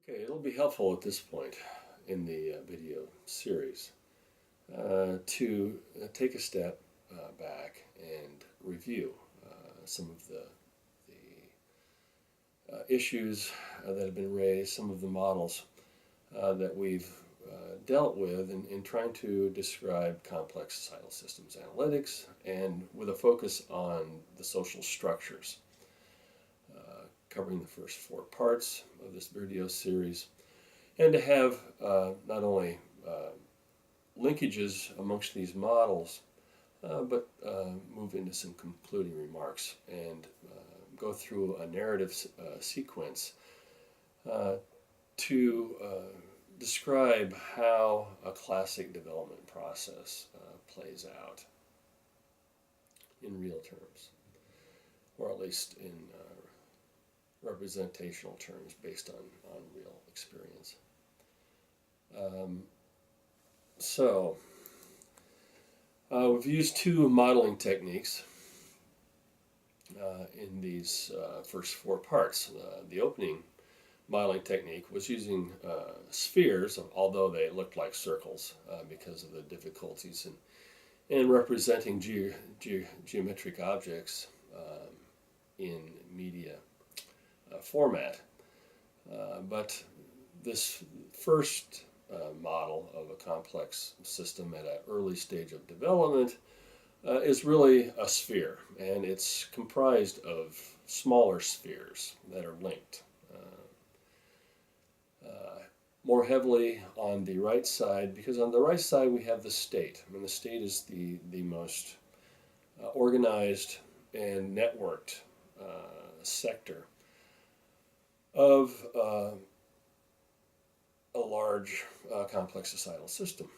Okay, it'll be helpful at this point in the video series to take a step back and review some of the issues that have been raised, some of the models that we've dealt with in trying to describe complex societal systems analytics, and with a focus on the social structures, covering the first 4 parts of this video series, and to have not only linkages amongst these models, but move into some concluding remarks and go through a narrative sequence to describe how a classic development process plays out in real terms, or at least in representational terms based on real experience. We've used 2 modeling techniques in these first 4 parts. The opening modeling technique was using spheres, although they looked like circles because of the difficulties in representing geometric objects in media format. But this first model of a complex system at an early stage of development is really a sphere, and it's comprised of smaller spheres that are linked. More heavily on the right side, because on the right side we have the state, and the state is the most organized and networked sector of a large complex societal system.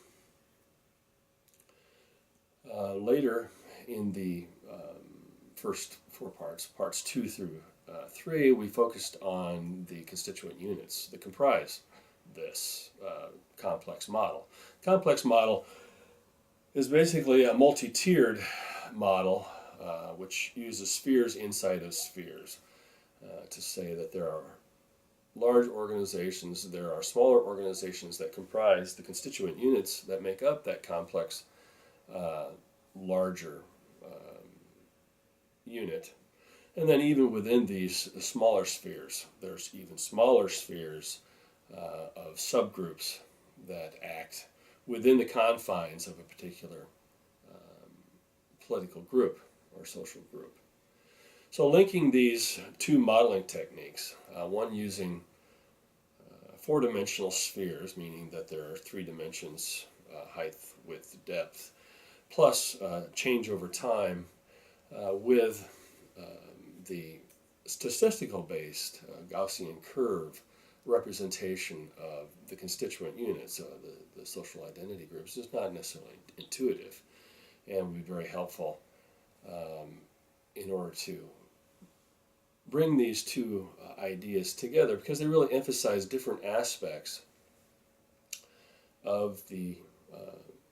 Later in the first 4 parts, parts 2 through 3, we focused on the constituent units that comprise this complex model. Complex model is basically a multi-tiered model which uses spheres inside of spheres to say that there are large organizations, there are smaller organizations that comprise the constituent units that make up that complex larger unit. And then even within these smaller spheres, there's even smaller spheres of subgroups that act within the confines of a particular political group or social group. So linking these 2 modeling techniques, one using 4-dimensional spheres, meaning that there are 3 dimensions, height, width, depth, plus change over time, with the statistical-based Gaussian curve representation of the constituent units, the social identity groups, is not necessarily intuitive, and would be very helpful in order to bring these 2 ideas together, because they really emphasize different aspects of the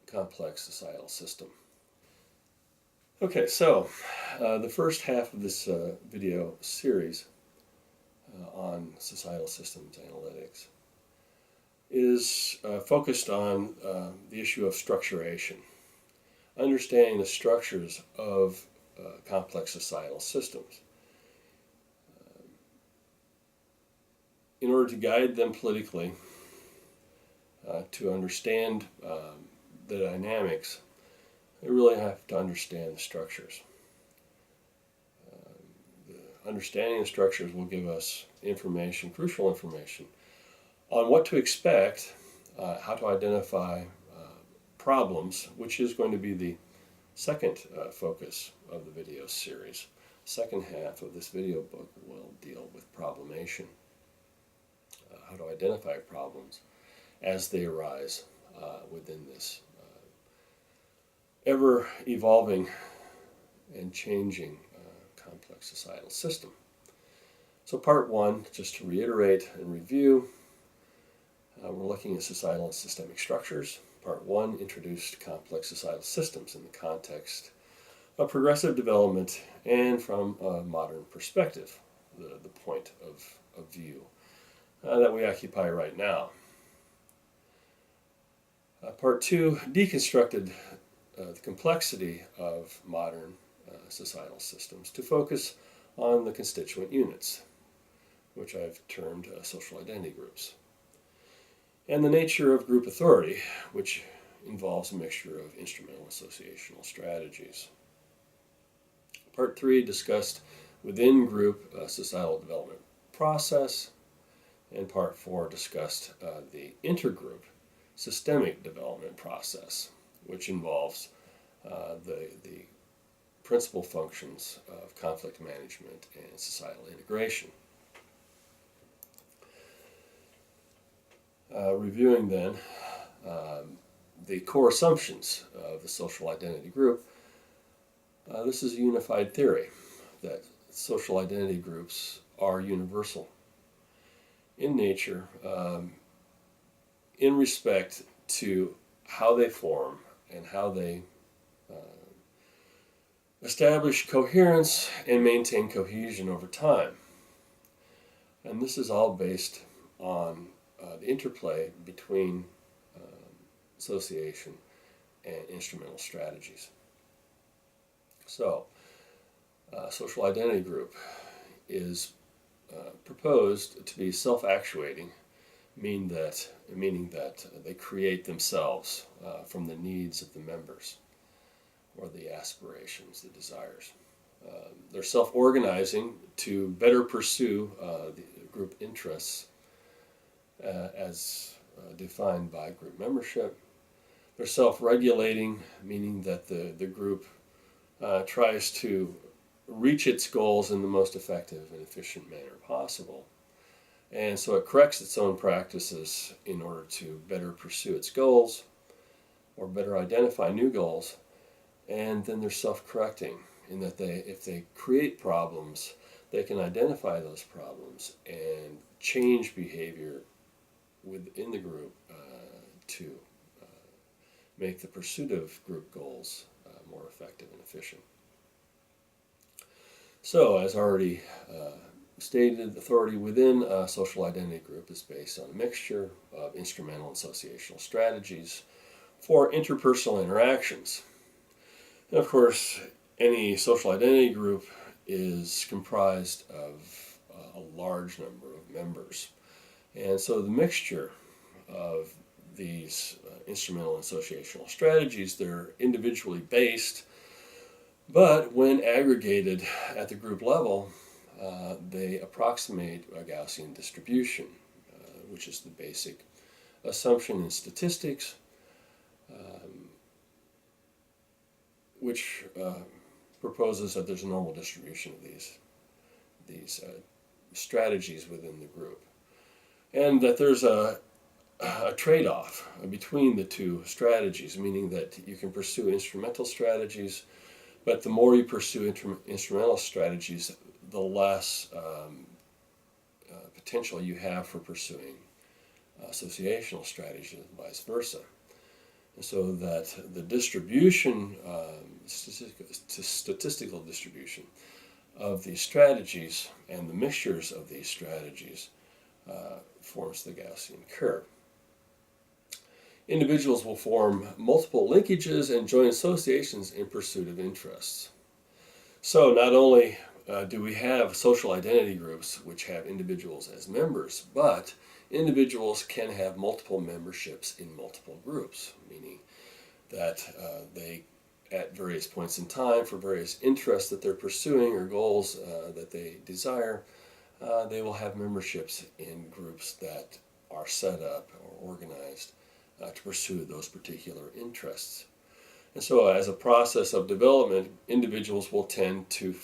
complex societal system. Okay, so the first half of this video series on societal systems analytics is focused on the issue of structuration, understanding the structures of complex societal systems in order to guide them politically, to understand the dynamics. We really have to understand the structures. Understanding the structures will give us information, crucial information, on what to expect, how to identify problems, which is going to be the second focus of the video series. Second half of this video book will deal with problemation, how to identify problems as they arise within this ever-evolving and changing complex societal system. So part 1, just to reiterate and review, we're looking at societal and systemic structures. Part 1 introduced complex societal systems in the context of progressive development and from a modern perspective, the point of view that we occupy right now. Part 2 deconstructed the complexity of modern societal systems to focus on the constituent units, which I've termed social identity groups, and the nature of group authority, which involves a mixture of instrumental associational strategies. Part 3 discussed within group societal development process, and Part 4 discussed the intergroup systemic development process, which involves the principal functions of conflict management and societal integration. Reviewing then the core assumptions of the social identity group, this is a unified theory that social identity groups are universal in nature, in respect to how they form and how they establish coherence and maintain cohesion over time. And this is all based on the interplay between association and instrumental strategies. So, social identity group is proposed to be self-actuating, meaning that they create themselves from the needs of the members or the aspirations, the desires. They're self-organizing to better pursue the group interests as defined by group membership. They're self-regulating, meaning that the group tries to reach its goals in the most effective and efficient manner possible. And so it corrects its own practices in order to better pursue its goals or better identify new goals. And then they're self-correcting in that if they create problems, they can identify those problems and change behavior within the group to make the pursuit of group goals more effective and efficient. So, as already stated, authority within a social identity group is based on a mixture of instrumental and associational strategies for interpersonal interactions. And of course, any social identity group is comprised of a large number of members. And so the mixture of these instrumental and associational strategies, they're individually based, but when aggregated at the group level, they approximate a Gaussian distribution, which is the basic assumption in statistics, which proposes that there's a normal distribution of these strategies within the group, and that there's a trade-off between the two strategies, meaning that you can pursue instrumental strategies, but the more you pursue instrumental strategies, the less potential you have for pursuing associational strategies and vice versa. And so that the distribution, statistical distribution of these strategies and the mixtures of these strategies forms the Gaussian curve. Individuals will form multiple linkages and join associations in pursuit of interests. So not only do we have social identity groups which have individuals as members, but individuals can have multiple memberships in multiple groups, meaning that they, at various points in time, for various interests that they're pursuing or goals that they desire, they will have memberships in groups that are set up or organized to pursue those particular interests. And so as a process of development, individuals will tend to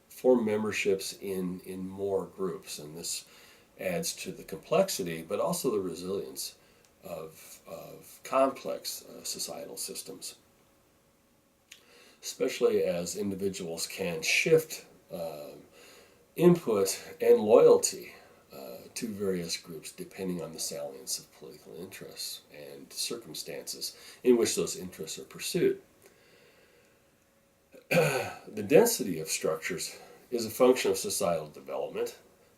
form memberships in more groups, and this adds to the complexity but also the resilience of complex societal systems, especially as individuals can shift input and loyalty to various groups depending on the salience of political interests and circumstances in which those interests are pursued. The density of structures is a function of societal development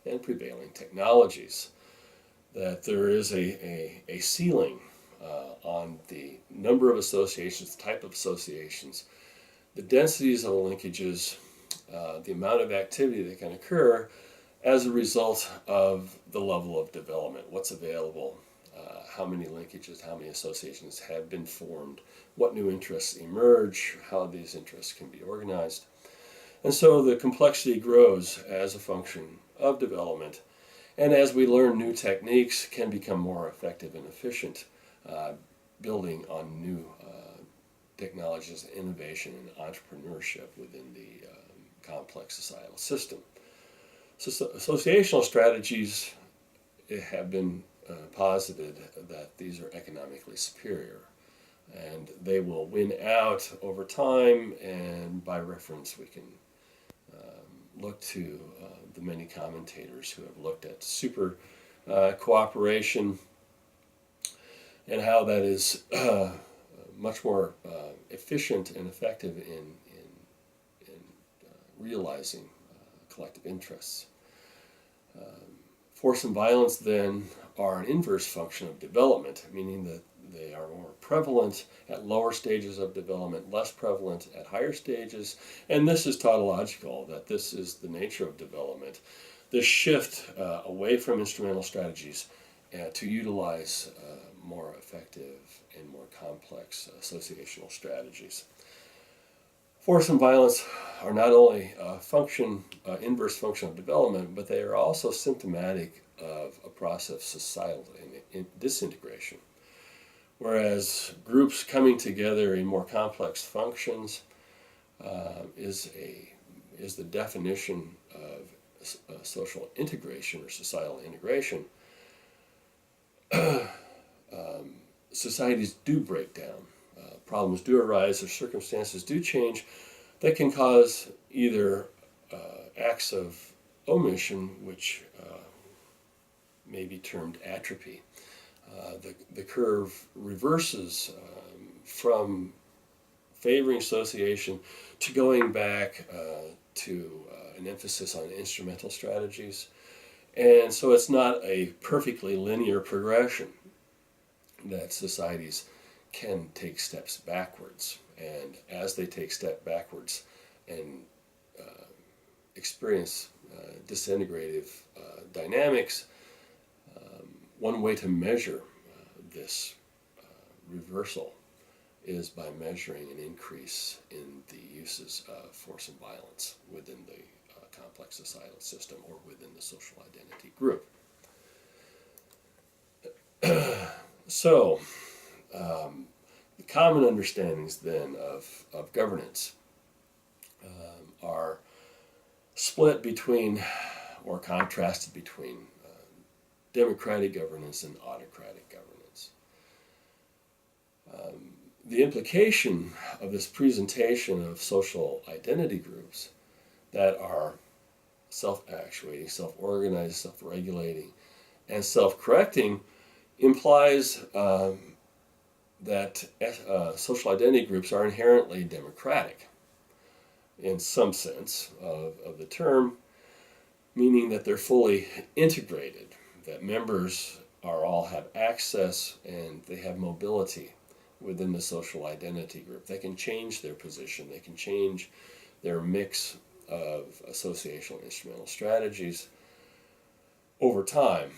and prevailing technologies. That there is a ceiling on the number of associations, type of associations, the densities of linkages, the amount of activity that can occur as a result of the level of development, what's available, how many linkages, how many associations have been formed, what new interests emerge, how these interests can be organized. And so the complexity grows as a function of development, and as we learn new techniques, can become more effective and efficient, building on new technologies, innovation, and entrepreneurship within the complex societal system. So associational strategies have been posited that these are economically superior, and they will win out over time, and by reference we can look to the many commentators who have looked at super cooperation and how that is much more efficient and effective in realizing collective interests. Force and violence then are an inverse function of development, meaning that they are more prevalent at lower stages of development, less prevalent at higher stages, and this is tautological, that this is the nature of development. This shift away from instrumental strategies to utilize more effective and more complex associational strategies. Force and violence are not only a inverse function of development, but they are also symptomatic of a process of societal disintegration. Whereas groups coming together in more complex functions is the definition of social integration or societal integration, societies do break down. Problems do arise, or circumstances do change that can cause either acts of omission, which may be termed atrophy. The curve reverses from favoring association to going back to an emphasis on instrumental strategies. And so it's not a perfectly linear progression, that societies can take steps backwards, and as they take steps backwards and experience disintegrative dynamics, one way to measure this reversal is by measuring an increase in the uses of force and violence within the complex societal system or within the social identity group. So, the common understandings then of governance are split between, or contrasted between, democratic governance and autocratic governance. The implication of this presentation of social identity groups that are self-actuating, self-organized, self-regulating, and self-correcting implies that social identity groups are inherently democratic in some sense of the term, meaning that they're fully integrated, that members all have access and they have mobility within the social identity group. They can change their position, they can change their mix of associational instrumental strategies over time.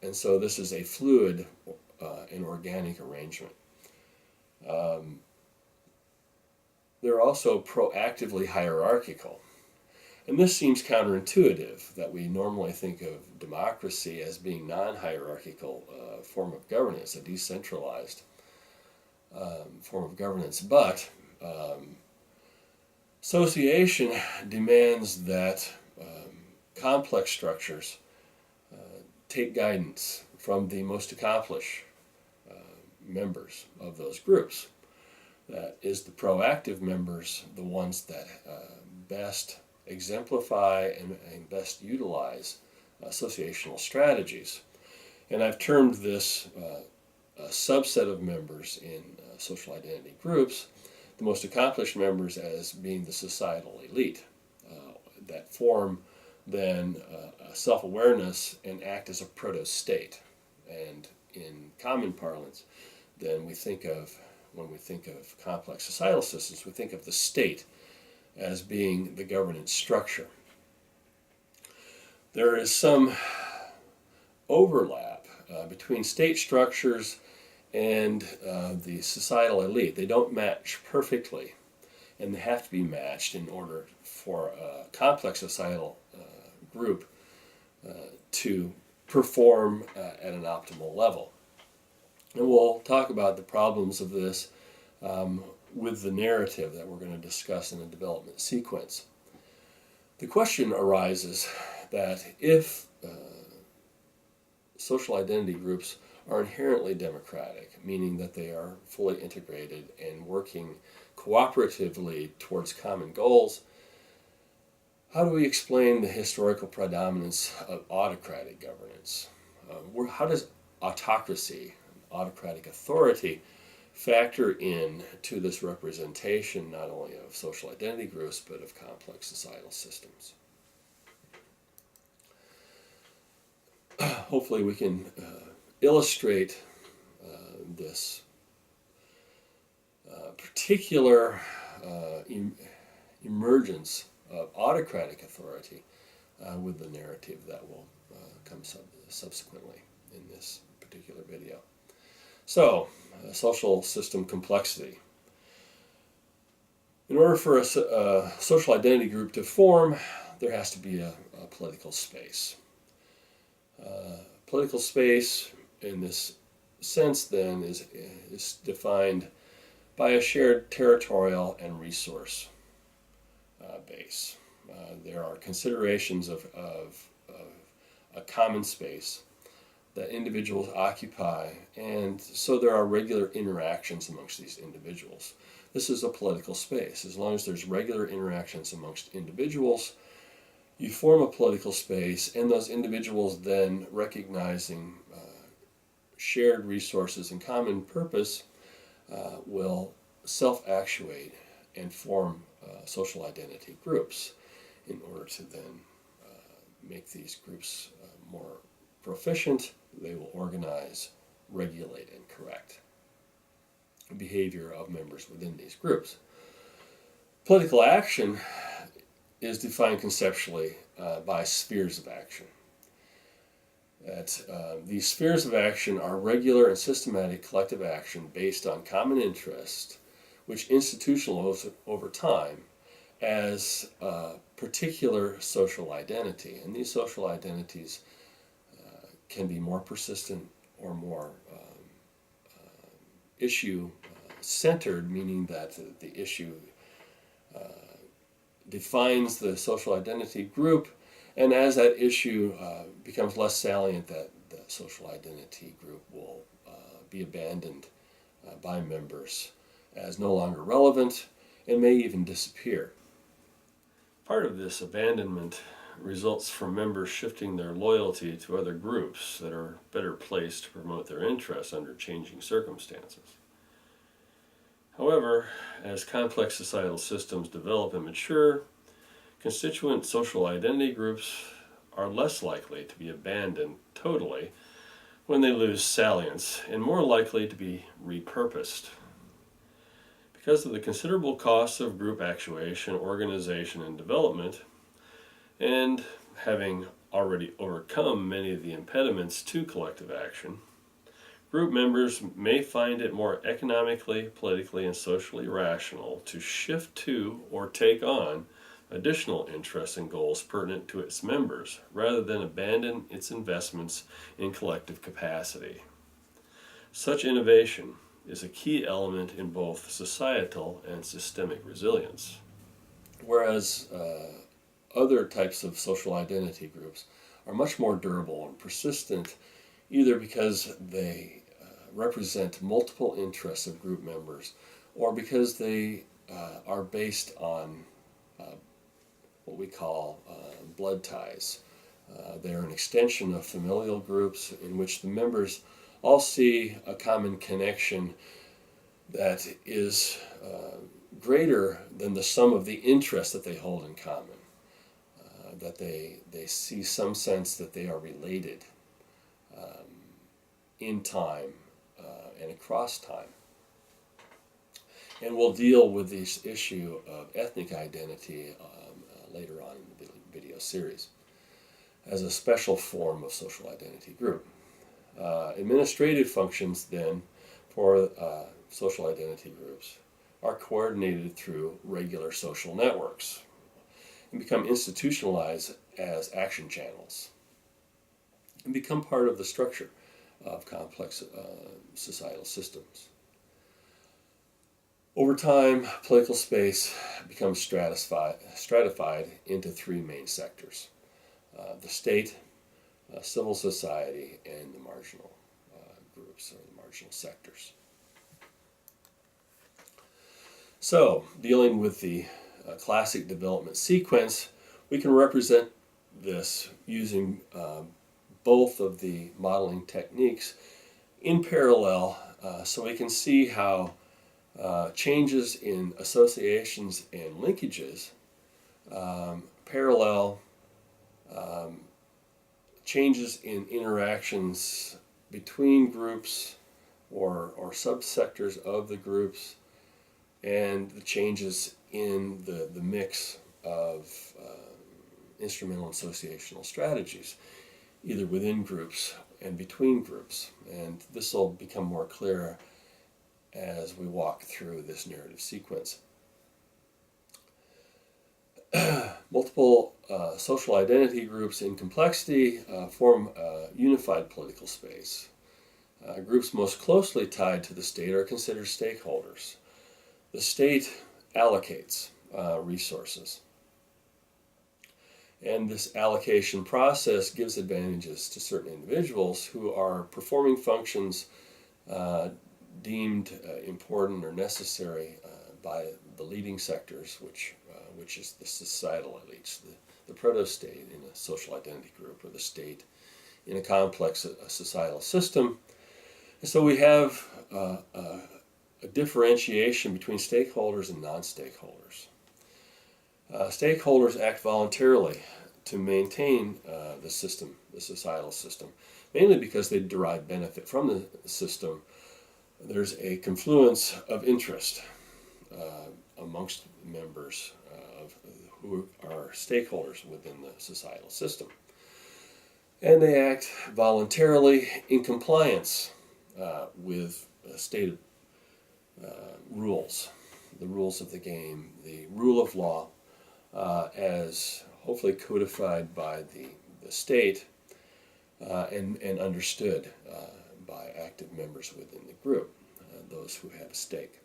And so this is a fluid and organic arrangement. They're also proactively hierarchical. And this seems counterintuitive, that we normally think of democracy as being non-hierarchical form of governance, a decentralized form of governance. But association demands that complex structures take guidance from the most accomplished members of those groups. That is, the proactive members, the ones that best exemplify and best utilize associational strategies. And I've termed this a subset of members in social identity groups, the most accomplished members, as being the societal elite that form then self-awareness and act as a proto-state. And in common parlance, then when we think of complex societal systems, we think of the state as being the governance structure. There is some overlap between state structures and the societal elite. They don't match perfectly, and they have to be matched in order for a complex societal group to perform at an optimal level. And we'll talk about the problems of this with the narrative that we're going to discuss in the development sequence. The question arises that if social identity groups are inherently democratic, meaning that they are fully integrated and working cooperatively towards common goals, how do we explain the historical predominance of autocratic governance? How does autocracy, autocratic authority, factor in to this representation not only of social identity groups but of complex societal systems? Hopefully we can illustrate this particular emergence of autocratic authority with the narrative that will come subsequently in this particular video. So, social system complexity. In order for a social identity group to form, there has to be a political space. Political space, in this sense, then, is defined by a shared territorial and resource base. There are considerations of a common space that individuals occupy, and so there are regular interactions amongst these individuals. This is a political space. As long as there's regular interactions amongst individuals, you form a political space, and those individuals then recognizing shared resources and common purpose will self-actuate and form social identity groups in order to then make these groups more proficient. They will organize, regulate, and correct the behavior of members within these groups. Political action is defined conceptually by spheres of action. These spheres of action are regular and systematic collective action based on common interest, which institutionalizes over time as a particular social identity. And these social identities can be more persistent or more issue-centered, meaning that the issue defines the social identity group, and as that issue becomes less salient, that the social identity group will be abandoned by members as no longer relevant and may even disappear. Part of this abandonment results from members shifting their loyalty to other groups that are better placed to promote their interests under changing circumstances. However, as complex societal systems develop and mature, constituent social identity groups are less likely to be abandoned totally when they lose salience and more likely to be repurposed. Because of the considerable costs of group actuation, organization, and development, and having already overcome many of the impediments to collective action, group members may find it more economically, politically, and socially rational to shift to or take on additional interests and goals pertinent to its members, rather than abandon its investments in collective capacity. Such innovation is a key element in both societal and systemic resilience. Whereas other types of social identity groups are much more durable and persistent, either because they represent multiple interests of group members, or because they are based on what we call blood ties. They're an extension of familial groups in which the members all see a common connection that is greater than the sum of the interests that they hold in common. that they see some sense that they are related in time and across time. And we'll deal with this issue of ethnic identity later on in the video series as a special form of social identity group. Administrative functions then for social identity groups are coordinated through regular social networks and become institutionalized as action channels and become part of the structure of complex societal systems. Over time, political space becomes stratified into three main sectors: the state, civil society, and the marginal groups or the marginal sectors. So, dealing with the classic development sequence, we can represent this using both of the modeling techniques in parallel, so we can see how changes in associations and linkages parallel changes in interactions between groups or subsectors of the groups, and the changes in the mix of instrumental associational strategies, either within groups and between groups. And this will become more clear as we walk through this narrative sequence. Multiple social identity groups in complexity form a unified political space. Groups most closely tied to the state are considered stakeholders. The state allocates resources, and this allocation process gives advantages to certain individuals who are performing functions deemed important or necessary by the leading sectors, which is the societal elites, the proto-state in a social identity group, or the state in a complex societal system. And so we have a differentiation between stakeholders and non-stakeholders. Stakeholders act voluntarily to maintain the system, the societal system, mainly because they derive benefit from the system. There's a confluence of interest amongst members who are stakeholders within the societal system. And they act voluntarily in compliance with stated rules, the rules of the game, the rule of law, as hopefully codified by the state and understood by active members within the group, those who have a stake.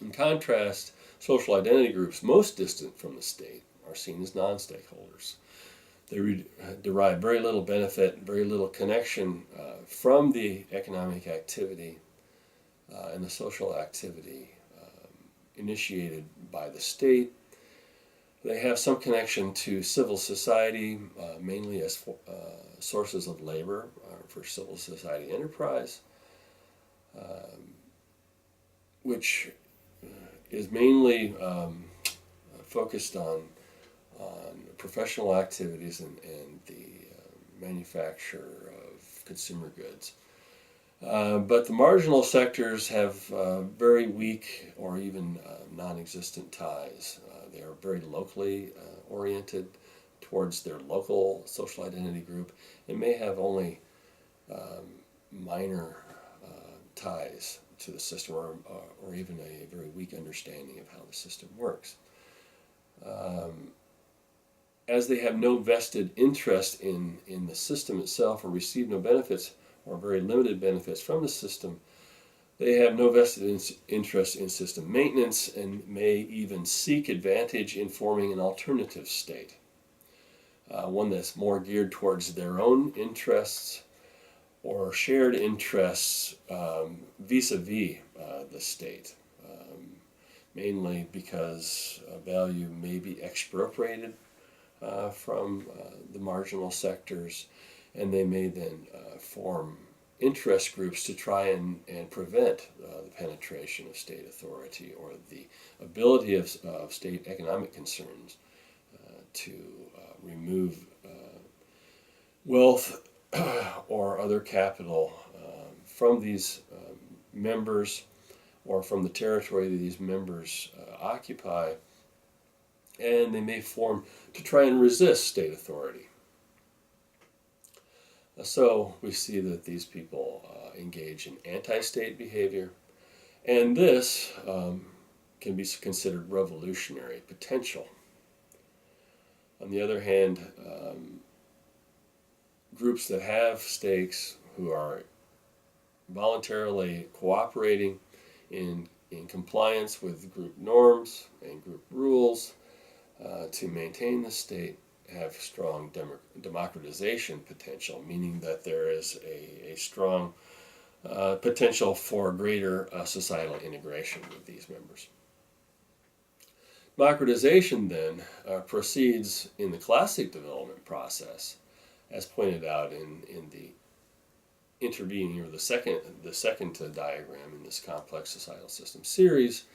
In contrast, social identity groups most distant from the state are seen as non-stakeholders. They derive very little benefit, very little connection from the economic activity and the social activity initiated by the state. They have some connection to civil society, mainly as sources of labor for civil society enterprise, which is mainly focused on professional activities and the manufacture of consumer goods. But the marginal sectors have very weak or even non-existent ties. They are very locally oriented towards their local social identity group and may have only minor ties to the system or even a very weak understanding of how the system works. As they have no vested interest in the system itself or receive no benefits or very limited benefits from the system, they have no vested interest in system maintenance and may even seek advantage in forming an alternative state, one that's more geared towards their own interests or shared interests vis-a-vis the state, mainly because value may be expropriated from the marginal sectors, and they may then form interest groups to try and prevent the penetration of state authority or the ability of state economic concerns to remove wealth or other capital from these members or from the territory that these members occupy, and they may form to try and resist state authority. So we see that these people engage in anti-state behavior, and this can be considered revolutionary potential. On the other hand, groups that have stakes who are voluntarily cooperating in compliance with group norms and group rules to maintain the state have strong democratization potential, meaning that there is a strong potential for greater societal integration with these members. Democratization then proceeds in the classic development process, as pointed out in the intervening, or the second diagram in this complex societal system series,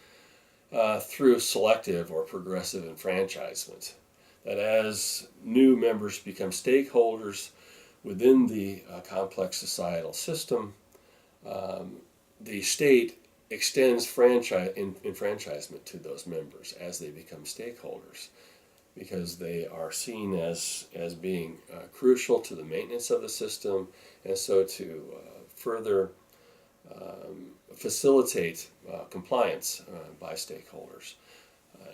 through selective or progressive enfranchisement. That as new members become stakeholders within the complex societal system, the state extends enfranchisement to those members as they become stakeholders, because they are seen as being crucial to the maintenance of the system, and so to further facilitate compliance by stakeholders.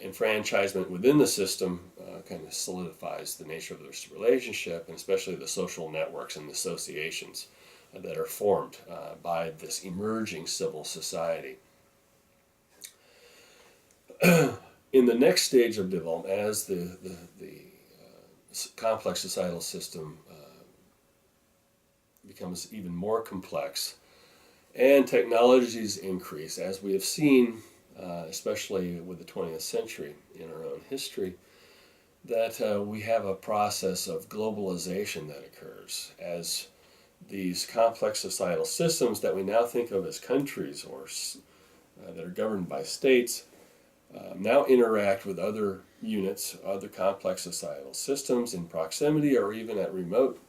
Enfranchisement within the system kind of solidifies the nature of this relationship, and especially the social networks and associations that are formed by this emerging civil society. In the next stage of development, as the complex societal system becomes even more complex and technologies increase, as we have seen, especially with the 20th century in our own history, that we have a process of globalization that occurs as these complex societal systems that we now think of as countries or that are governed by states now interact with other units, other complex societal systems in proximity or even at remote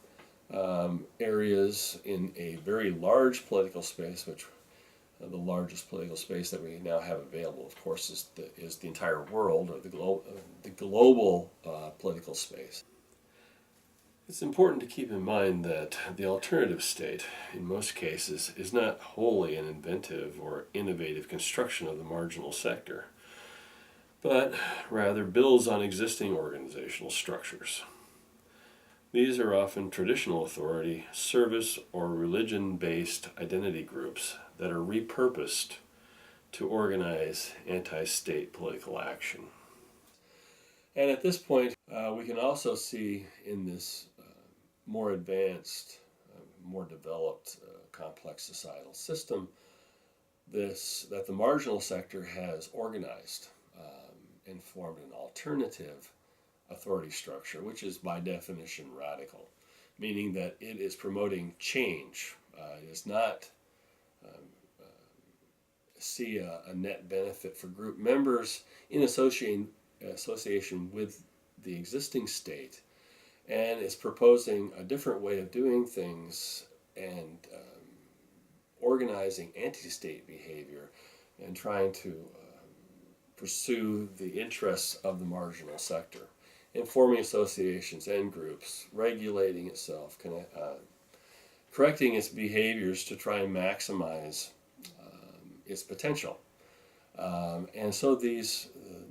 areas in a very large political space, which the largest political space that we now have available, of course, is the entire world, or the global political space. It's important to keep in mind that the alternative state, in most cases, is not wholly an inventive or innovative construction of the marginal sector, but rather builds on existing organizational structures. These are often traditional authority, service, or religion-based identity groups that are repurposed to organize anti-state political action. And at this point, we can also see in this more advanced, more developed, complex societal system that the marginal sector has organized and formed an alternative authority structure, which is by definition radical, meaning that it is promoting change. It does not see a net benefit for group members in association with the existing state, and is proposing a different way of doing things and organizing anti-state behavior and trying to pursue the interests of the marginal sector, in forming associations and groups, regulating itself, correcting its behaviors to try and maximize its potential. And so the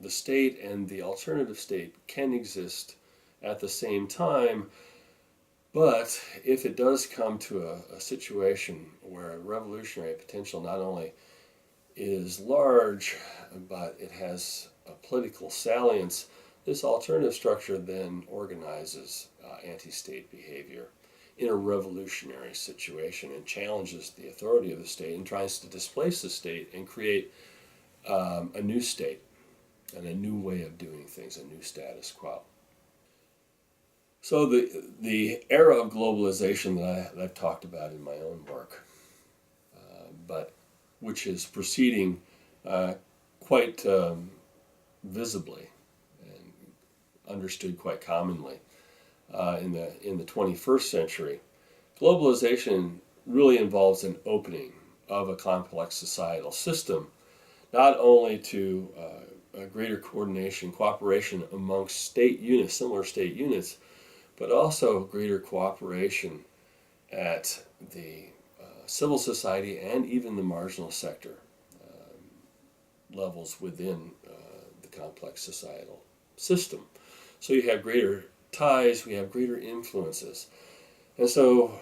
state and the alternative state can exist at the same time, but if it does come to a situation where revolutionary potential not only is large, but it has a political salience, this alternative structure then organizes anti-state behavior in a revolutionary situation and challenges the authority of the state and tries to displace the state and create a new state and a new way of doing things, a new status quo. So the era of globalization that I've talked about in my own work, but which is proceeding quite visibly and understood quite commonly in the 21st century. Globalization really involves an opening of a complex societal system, not only to a greater coordination, cooperation amongst state units, similar state units, but also greater cooperation at the civil society and even the marginal sector levels within the complex societal system. So you have greater ties, we have greater influences. And so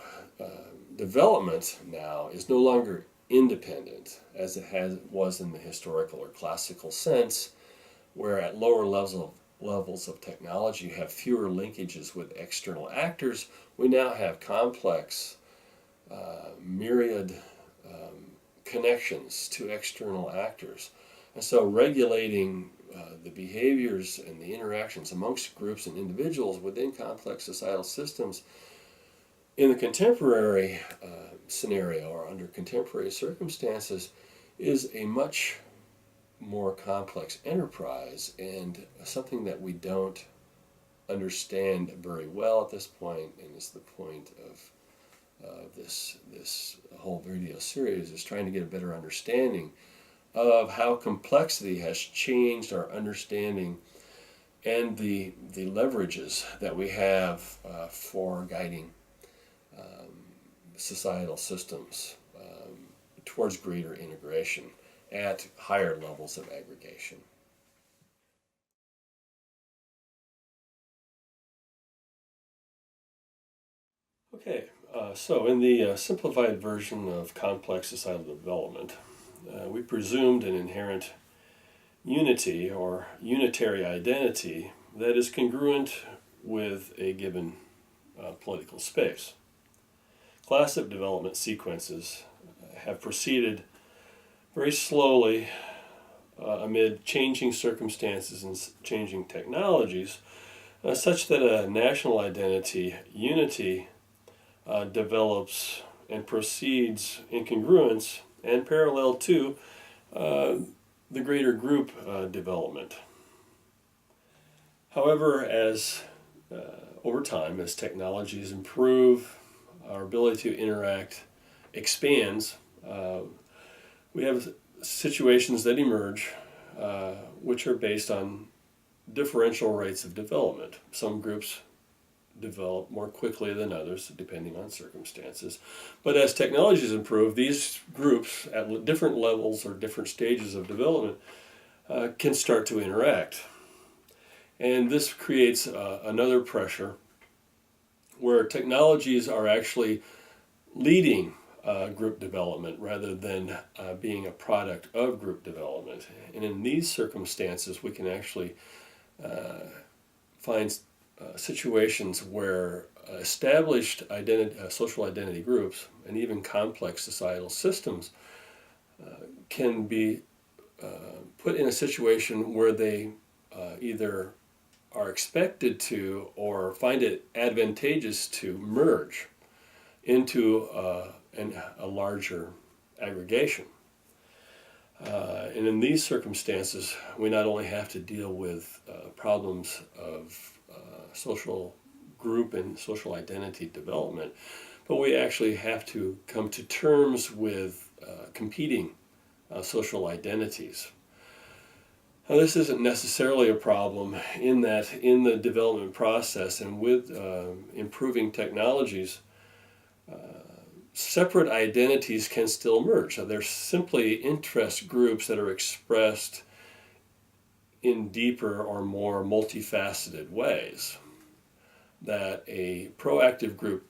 development now is no longer independent as it was in the historical or classical sense, where at lower levels of technology you have fewer linkages with external actors. We now have complex, myriad connections to external actors. And so regulating the behaviors and the interactions amongst groups and individuals within complex societal systems in the contemporary scenario or under contemporary circumstances is a much more complex enterprise and something that we don't understand very well at this point, and is the point of this whole video series, is trying to get a better understanding of how complexity has changed our understanding and the leverages that we have for guiding societal systems towards greater integration at higher levels of aggregation. Okay, so in the simplified version of complex societal development, we presumed an inherent unity or unitary identity that is congruent with a given political space. Classic development sequences have proceeded very slowly amid changing circumstances and changing technologies, such that a national identity, unity, develops and proceeds in congruence and parallel to the greater group development. However, as over time, as technologies improve, our ability to interact expands, we have situations that emerge which are based on differential rates of development. Some groups develop more quickly than others, depending on circumstances. But as technologies improve, these groups at different levels or different stages of development can start to interact. And this creates another pressure where technologies are actually leading group development rather than being a product of group development. And in these circumstances, we can actually find situations where established social identity groups and even complex societal systems can be put in a situation where they either are expected to or find it advantageous to merge into a larger aggregation. And in these circumstances, we not only have to deal with problems of social group and social identity development, but we actually have to come to terms with competing social identities. Now, this isn't necessarily a problem in that in the development process and with improving technologies, separate identities can still merge. So they're simply interest groups that are expressed in deeper or more multifaceted ways. That a proactive group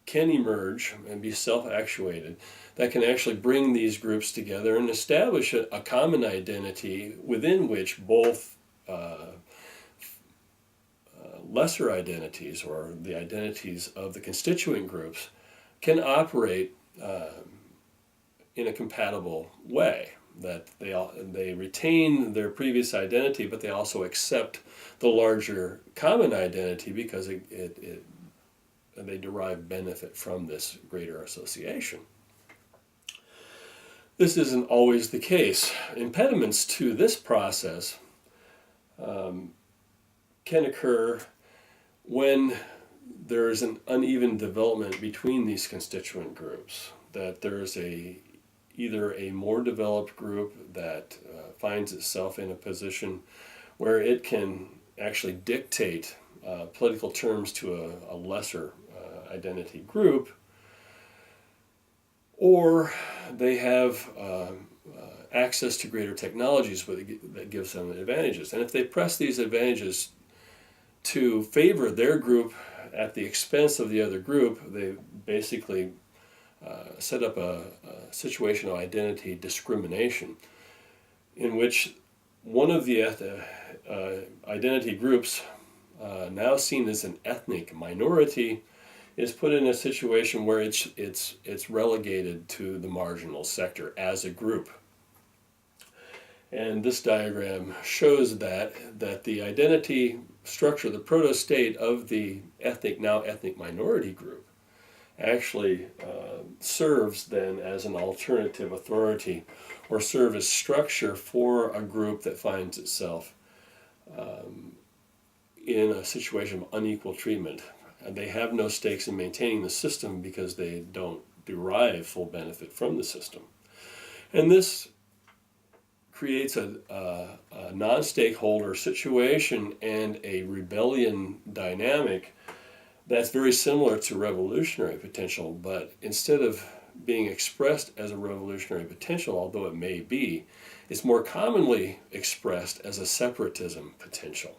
can emerge and be self-actuated, that can actually bring these groups together and establish a common identity within which both lesser identities or the identities of the constituent groups can operate in a compatible way, that they retain their previous identity, but they also accept the larger common identity because they derive benefit from this greater association. This isn't always the case. Impediments to this process can occur when there is an uneven development between these constituent groups, that there is either a more developed group that finds itself in a position where it can actually dictate political terms to a lesser identity group, or they have access to greater technologies that gives them advantages. And if they press these advantages to favor their group at the expense of the other group, they basically set up a situation of identity discrimination, in which one of the identity groups, now seen as an ethnic minority, is put in a situation where it's relegated to the marginal sector as a group. And this diagram shows that the identity structure, the proto-state of the now ethnic minority group, actually serves then as an alternative authority, or serve as structure for a group that finds itself in a situation of unequal treatment. They have no stakes in maintaining the system because they don't derive full benefit from the system. And this creates a non-stakeholder situation and a rebellion dynamic that's very similar to revolutionary potential, but instead of being expressed as a revolutionary potential, although it may be, it's more commonly expressed as a separatism potential,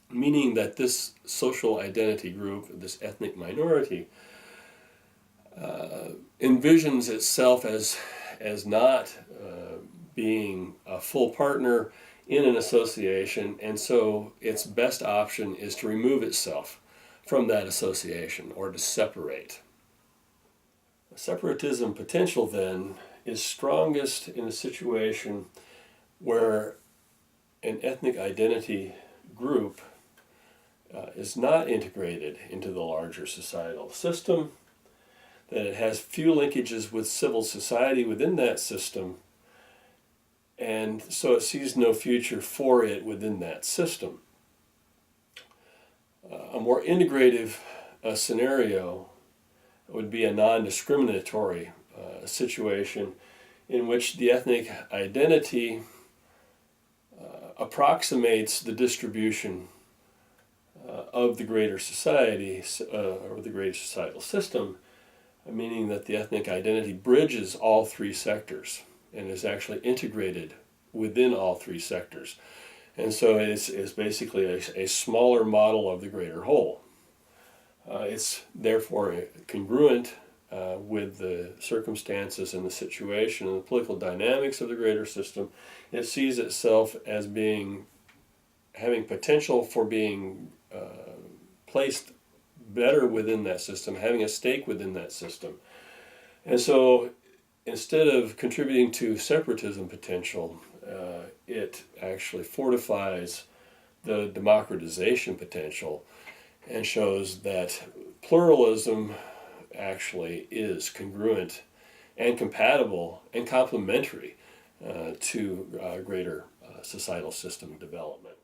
meaning that this social identity group, this ethnic minority, envisions itself as not being a full partner in an association, and so its best option is to remove itself from that association, or to separate. Separatism potential then is strongest in a situation where an ethnic identity group is not integrated into the larger societal system, that it has few linkages with civil society within that system, and so it sees no future for it within that system. A more integrative scenario would be a non-discriminatory situation in which the ethnic identity approximates the distribution of the greater society, or the greater societal system, meaning that the ethnic identity bridges all three sectors and is actually integrated within all three sectors. And so it's basically a smaller model of the greater whole. It's therefore congruent with the circumstances and the situation and the political dynamics of the greater system. It sees itself as having potential for being placed better within that system, having a stake within that system. And so instead of contributing to separatism potential, it actually fortifies the democratization potential and shows that pluralism actually is congruent and compatible and complementary to greater societal system development.